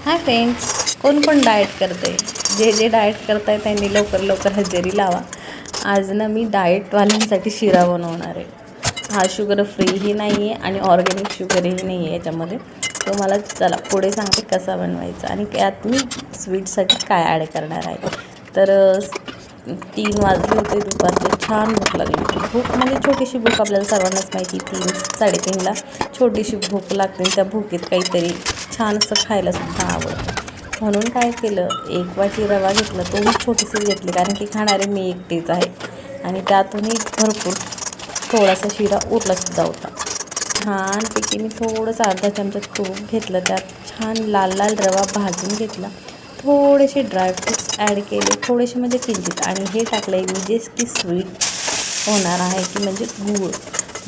Hi friends, कोण कोण diet करते? जे डाएट करताय त्यांनी लवकर लवकर हजेरी लावा. आज ना मी डाएटवाल्यांसाठी शिरा बनवणार आहे. हा शुगर फ्रीही नाही आहे आणि ऑर्गॅनिक शुगरही नाही आहे याच्यामध्ये. तुम्हाला चला पुढे सांगते कसा बनवायचा आणि त्यात मी स्वीटसाठी काय ॲड करणार आहे. तर 3 वाजले होते दुपारचे. छान भूक लागली होती. भूक म्हणजे छोटीशी भूक, आपल्याला सर्वांनाच माहिती. 3-3:30ला छोटीशी भूक लागते. त्या भूकेत काहीतरी छान असं खायलासुद्धा आवडतं. म्हणून काय केलं, 1 वाटी रवा घेतला. तोही छोटीशीच घेतली कारण की खाणारे मी एकटीच आहे. आणि त्यातूनही भरपूर थोडासा शिरा उरलासुद्धा होता. छानपैकी मी थोडंसं अर्धा चमचा तूप घेतलं. त्यात छान लाल लाल रवा भाजून घेतला. थोडेसे ड्रायफ्रूट्स ॲड केले, थोडेसे म्हणजे किंचित. आणि हे टाकलं आहे मी जे की स्वीट होणार आहे, की म्हणजे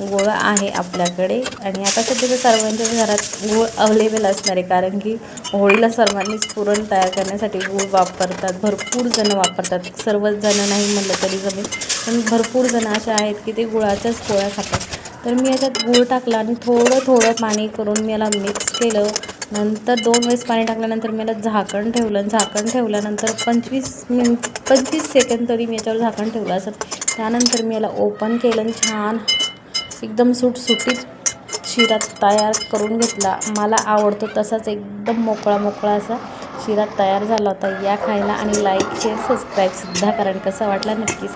गूळ आहे आपल्याकडे. आणि आता सध्या तर सर्वांच्या घरात गूळ अवेलेबल असणार आहे कारण की होळीला सर्वांनीच पुरण तयार करण्यासाठी गूळ वापरतात. भरपूर जणं वापरतात. सर्वच जणं नाही म्हटलं तरी जमेल, पण भरपूर जणं असे आहेत की ते गुळाच्याच पोळ्या खातात. तर मी याच्यात गूळ टाकला आणि थोडं थोडं पाणी करून मी याला मिक्स केलं. नंतर 2 वेळेस पाणी टाकल्यानंतर मी याला झाकण ठेवलं. झाकण ठेवल्यानंतर 25 सेकंद तरी मी याच्यावर झाकण ठेवलं असं. त्यानंतर मी याला ओपन केलं आणि छान एकदम सुटसुटीत शिरा तयार करून घेतला. मला आवडतो तसाच एकदम मोकळा मोकळा असा शिरा तयार झाला होता. या खायला आणि लाईक शेअर सबस्क्राईबसुद्धा करा. कसा वाटला नक्कीच